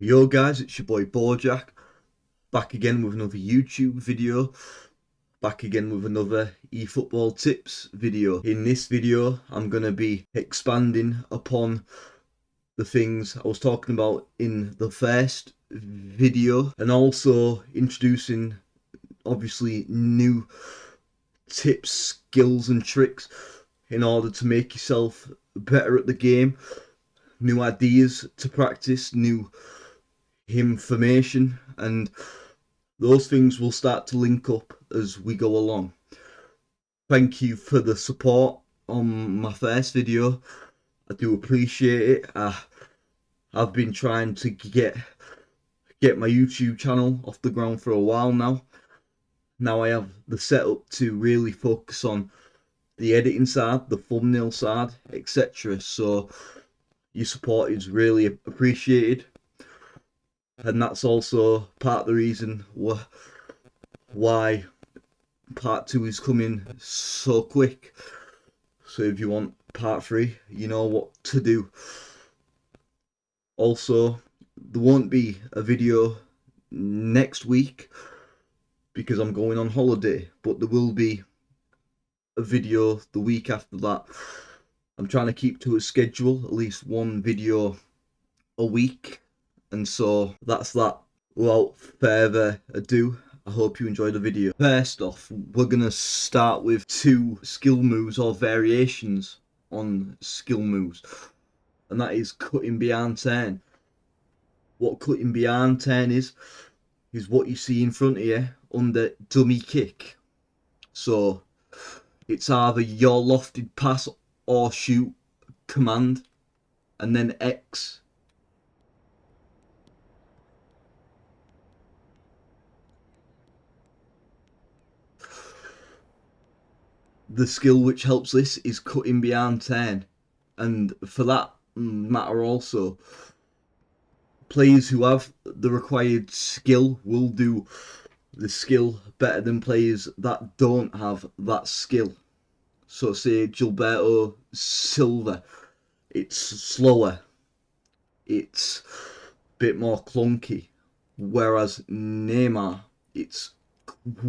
Yo guys, it's your boy Bojack, back again with another YouTube video, back again with another eFootball tips video. In this video, I'm going to be expanding upon the things I was talking about in the first video, and also introducing obviously new tips, skills and tricks in order to make yourself better at the game, new ideas to practice, new information, and those things will start to link up as we go along. Thank you for the support on my first video. I do appreciate it. I've been trying to get my YouTube channel off the ground for a while now. Now I have the setup to really focus on the editing side, the thumbnail side, etc. So your support is really appreciated, and that's also part of the reason why part 2 is coming so quick. So if you want part 3, you know what to do. Also, there won't be a video next week because I'm going on holiday, but there will be a video the week after that. I'm trying to keep to a schedule, at least one video a week, and so that's that. Without further ado, I hope you enjoyed the video. First off, we're going to start with 2 skill moves or variations on skill moves, and that is cutting behind 10. What cutting behind 10 is what you see in front of you under dummy kick. So it's either your lofted pass or shoot command, and then X. The skill which helps this is cutting behind 10, and for that matter also, players who have the required skill will do the skill better than players that don't have that skill. So say Gilberto Silva, it's slower, it's a bit more clunky, whereas Neymar, it's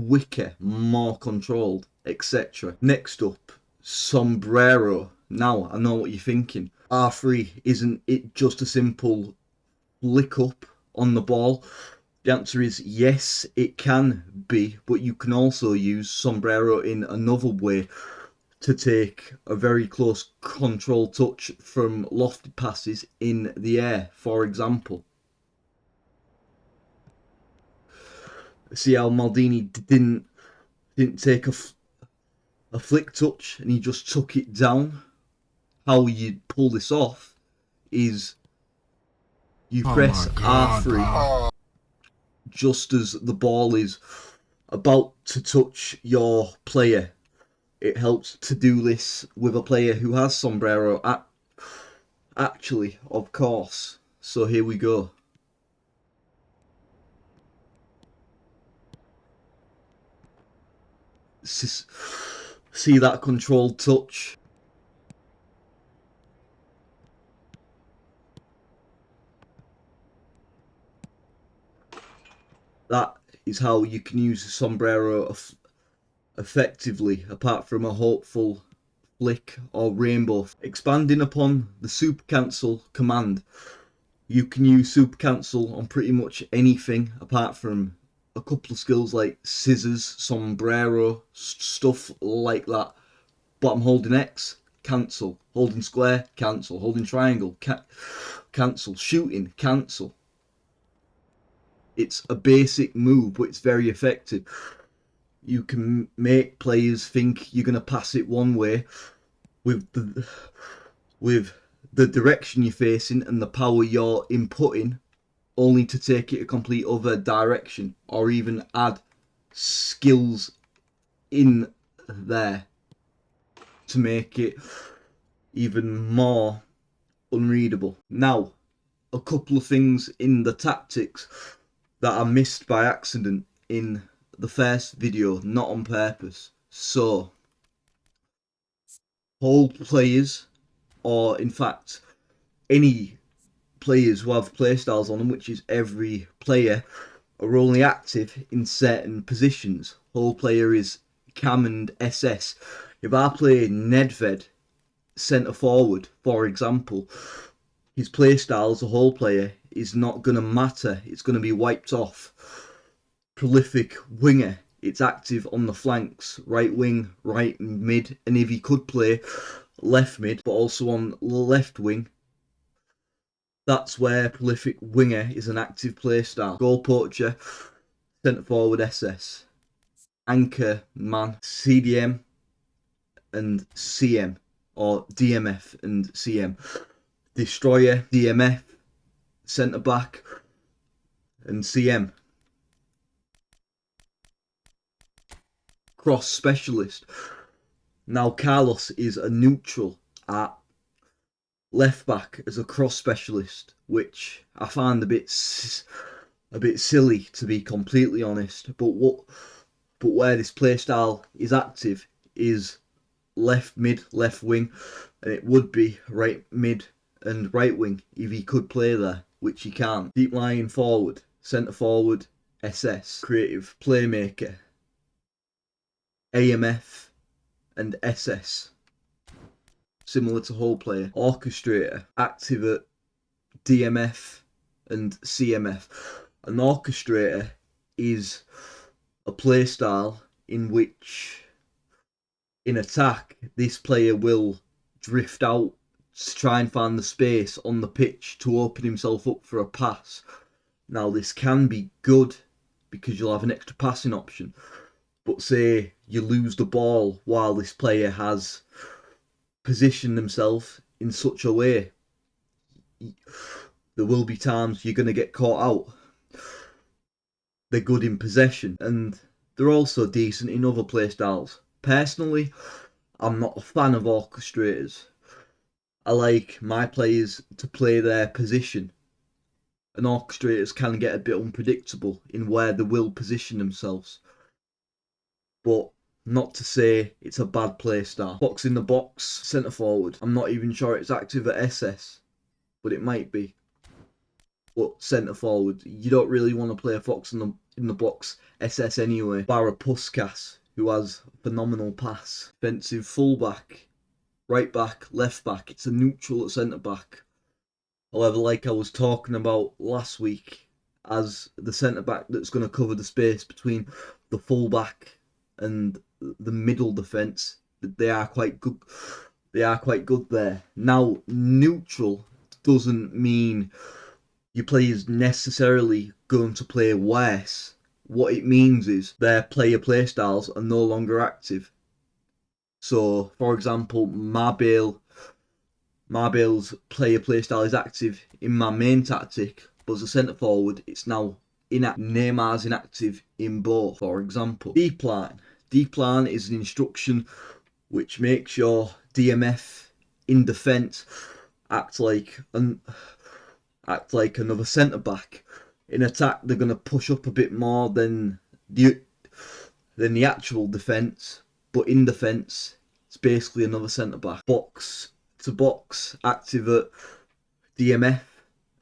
quicker, more controlled, etc. Next up, sombrero. Now I know what you're thinking. R3, isn't it just a simple flick up on the ball? The answer is yes, it can be, but you can also use sombrero in another way to take a very close control touch from lofted passes in the air, for example. See how Maldini didn't take a flick touch and he just took it down? How you pull this off is you press R3 just as the ball is about to touch your player. It helps to do this with a player who has sombrero actually, of course. So here we go. See that controlled touch? That is how you can use the sombrero effectively, apart from a hopeful flick or rainbow. Expanding upon the super cancel command, you can use super cancel on pretty much anything apart from a couple of skills like scissors, sombrero, stuff like that. But I'm holding X, cancel, holding square, cancel, holding triangle, cancel, shooting, cancel. It's a basic move, but it's very effective. You can make players think you're going to pass it one way with the direction you're facing and the power you're inputting, only to take it a complete other direction, or even add skills in there to make it even more unreadable. Now, a couple of things in the tactics that I missed by accident in the first video, not on purpose. So, hold players, or in fact, any players who have playstyles on them, which is every player, are only active in certain positions. Whole player is Cam and SS. If I play Nedved centre forward, for example, his playstyle as a whole player is not going to matter. It's going to be wiped off. Prolific winger, it's active on the flanks, right wing, right and mid, and if he could play left mid, but also on left wing, that's where prolific winger is an active playstyle. Goal poacher, centre forward SS. Anchor man, CDM and CM, or DMF and CM. Destroyer, DMF, centre back, and CM. Cross specialist. Now Carlos is a neutral at left back as a cross specialist, which I find a bit silly, to be completely honest. But where this playstyle is active is left mid, left wing, and it would be right mid and right wing if he could play there, which he can't. Deep lying forward, centre forward, SS, creative playmaker, AMF and SS, similar to whole player. Orchestrator, active at DMF and CMF. An orchestrator is a playstyle in which, in attack, this player will drift out to try and find the space on the pitch to open himself up for a pass. Now, this can be good because you'll have an extra passing option, but say you lose the ball while this player has positioned himself in such a way, there will be times you're going to get caught out. They're good in possession, and they're also decent in other playstyles. Personally, I'm not a fan of orchestrators. I like my players to play their position, and orchestrators can get a bit unpredictable in where they will position themselves. But not to say it's a bad playstyle. Box in the box, centre forward. I'm not even sure it's active at SS, but it might be. But centre forward, you don't really want to play a fox in the box SS anyway. Barra Puskas, who has phenomenal pass. Defensive fullback, right back, left back. It's a neutral at centre back. However, like I was talking about last week, as the centre back that's going to cover the space between the fullback and the middle defence, they are quite good. They are quite good there. Now, neutral doesn't mean your player's necessarily going to play worse. What it means is their playstyles are no longer active. So, for example, Marbal's playstyle is active in my main tactic, but as a centre forward, it's now inactive. Neymar's inactive in both, for example. Deep line. Deep line is an instruction which makes your DMF in defence act like another centre back. In attack, they're going to push up a bit more than the actual defence, but in defence, it's basically another centre back. Box to box, active at DMF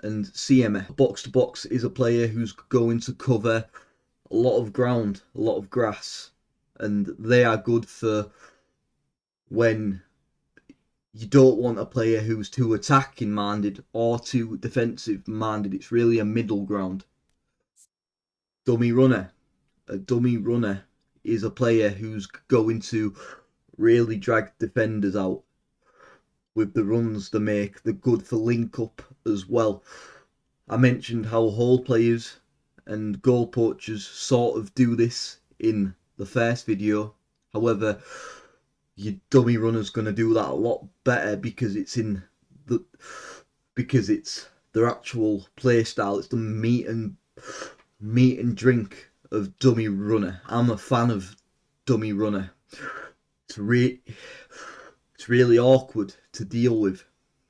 and CMF. Box to box is a player who's going to cover a lot of ground, a lot of grass, and they are good for when you don't want a player who's too attacking minded or too defensive minded. It's really a middle ground. Dummy runner. A dummy runner is a player who's going to really drag defenders out with the runs they make. They're good for link up as well. I mentioned how whole players and goal poachers sort of do this in the first video. However, your dummy runner's going to do that a lot better because it's their actual play style. It's the meat and drink of dummy runner. I'm a fan of dummy runner. It's really awkward to deal with.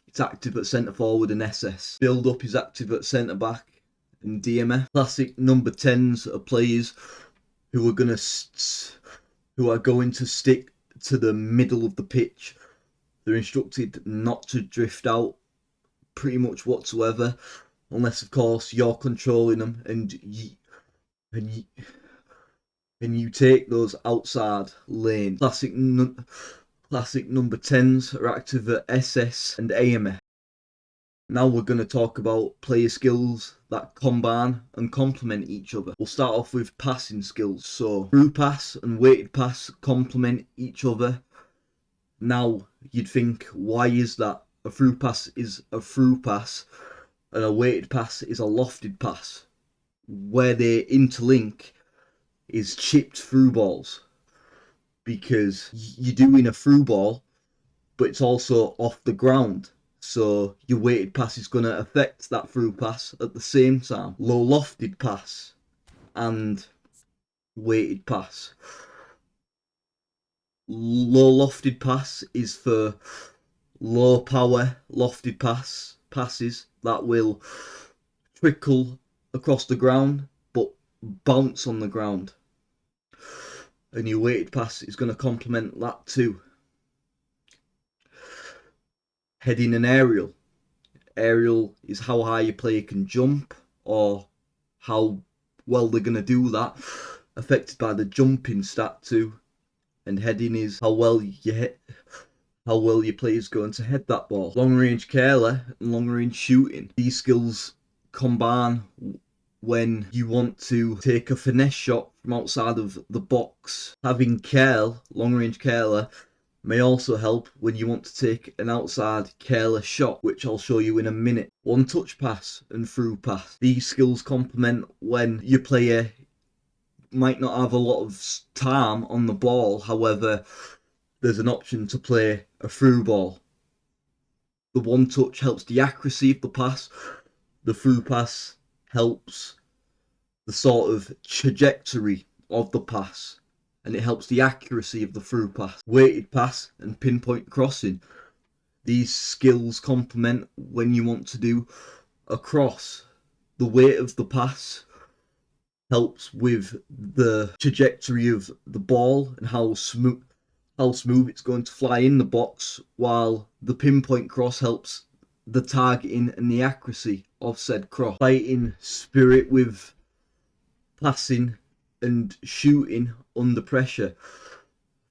It's active at centre forward and SS. Build up is active at centre back and DMF. Classic number 10s are players who are going to stick to the middle of the pitch. They're instructed not to drift out, pretty much whatsoever, unless of course you're controlling them and you take those outside lanes. Classic number 10s are active at SS and AMF. Now we're going to talk about player skills that combine and complement each other. We'll start off with passing skills. So through pass and weighted pass complement each other. Now you'd think, why is that? A through pass is a through pass and a weighted pass is a lofted pass. Where they interlink is chipped through balls, because you're doing a through ball but it's also off the ground, so your weighted pass is going to affect that through pass at the same time. Low lofted pass and weighted pass. Low lofted pass is for low power lofted passes that will trickle across the ground but bounce on the ground. And your weighted pass is going to complement that too. Heading and aerial. Aerial is how high your player can jump or how well they're going to do that, affected by the jumping stat too. And heading is how well your player's going to head that ball. Long range curler and long range shooting. These skills combine when you want to take a finesse shot from outside of the box. Having long range curler, may also help when you want to take an outside careless shot, which I'll show you in a minute. One touch pass and through pass. These skills complement when your player might not have a lot of time on the ball, however there's an option to play a through ball. The one touch helps the accuracy of the pass. The through pass helps the sort of trajectory of the pass, and it helps the accuracy of the through pass. Weighted pass and pinpoint crossing. These skills complement when you want to do a cross. The weight of the pass helps with the trajectory of the ball and how smooth it's going to fly in the box, while the pinpoint cross helps the targeting and the accuracy of said cross. Fighting spirit with passing and shooting under pressure.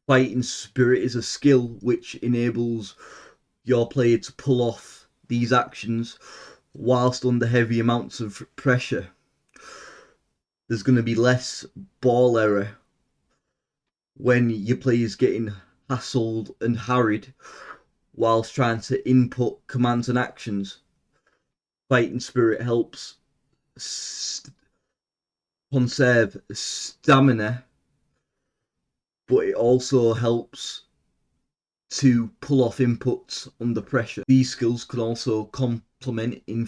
Fighting spirit is a skill which enables your player to pull off these actions whilst under heavy amounts of pressure. There's going to be less ball error when your player's getting hassled and harried whilst trying to input commands and actions. Fighting spirit helps conserve stamina, but it also helps to pull off inputs under pressure. These skills can also complement in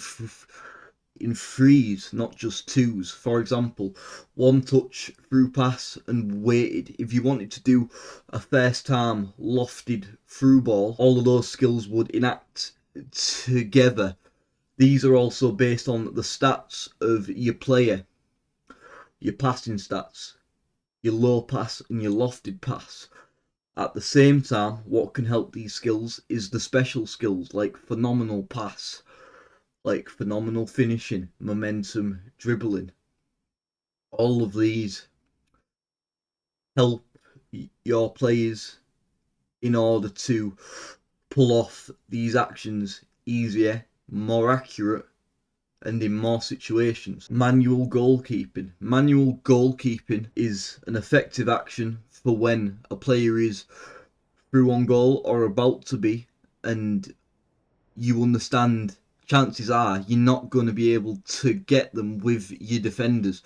threes, not just twos. For example, one touch, through pass and weighted. If you wanted to do a first time lofted through ball, all of those skills would enact together. These are also based on the stats of your player, your passing stats, your low pass and your lofted pass. At the same time, what can help these skills is the special skills like phenomenal pass, like phenomenal finishing, momentum, dribbling. All of these help your players in order to pull off these actions easier, more accurate, and in more situations. Manual goalkeeping. Manual goalkeeping is an effective action for when a player is through on goal or about to be, and you understand chances are you're not going to be able to get them with your defenders.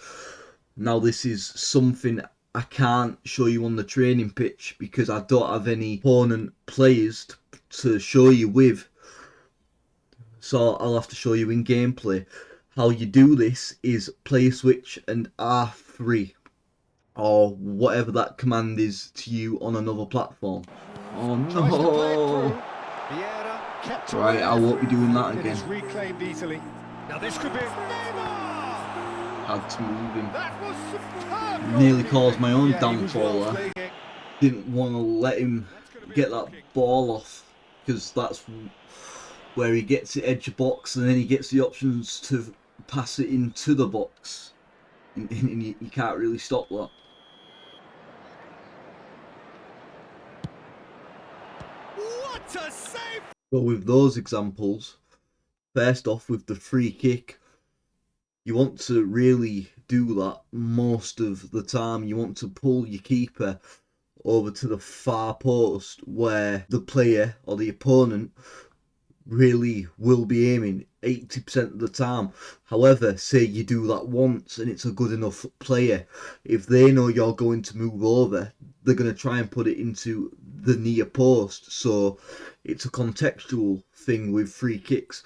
Now, this is something I can't show you on the training pitch because I don't have any opponent players to show you with, so I'll have to show you in gameplay. How you do this is player switch and R3, or whatever that command is to you on another platform. Oh no! Right, I won't be doing that again. Now this could be Had to move him. Nearly caused my own downfall there. Didn't want to let him get that ball off, because that's where he gets it edge of box and then he gets the options to pass it into the box, and you can't really stop that. What a save! So with those examples, first off with the free kick, you want to really do that most of the time. You want to pull your keeper over to the far post where the player or the opponent really will be aiming 80% of the time. However, say you do that once and it's a good enough player, if they know you're going to move over, they're going to try and put it into the near post. So it's a contextual thing with free kicks.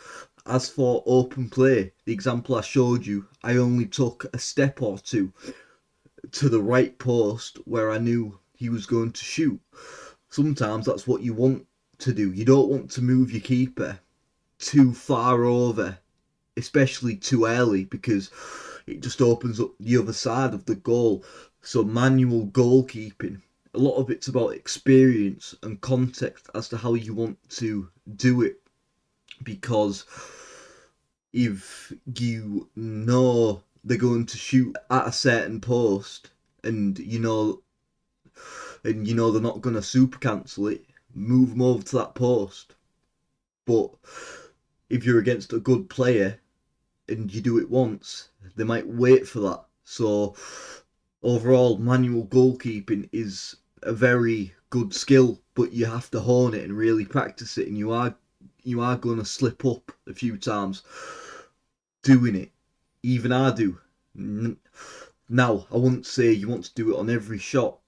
As for open play, the example I showed you, I only took a step or two to the right post where I knew he was going to shoot. Sometimes that's what you want to do. You don't want to move your keeper too far over, especially too early, because it just opens up the other side of the goal. So manual goalkeeping, a lot of it's about experience and context as to how you want to do it, because if you know they're going to shoot at a certain post and they're not going to super cancel it, move them over to that post. But if you're against a good player and you do it once, they might wait for that. So overall, manual goalkeeping is a very good skill, but you have to hone it and really practice it, and you are going to slip up a few times doing it. Even I do. Now, I wouldn't say you want to do it on every shot,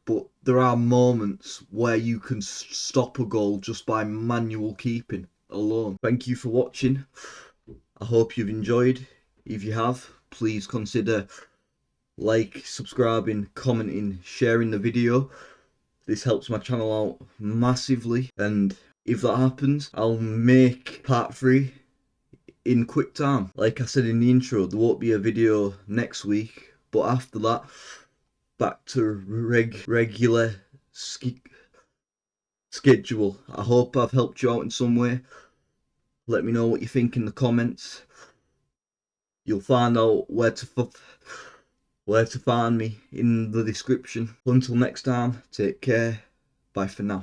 but there are moments where you can stop a goal just by manual keeping alone. Thank you for watching. I hope you've enjoyed. If you have, please consider subscribing, commenting, sharing the video. This helps my channel out massively, and if that happens, I'll make part 3 in quick time. Like I said in the intro, there won't be a video next week, but after that, back to regular schedule. I hope I've helped you out in some way. Let me know what you think in the comments. You'll find out where to find me in the description. Until next time, take care. Bye for now.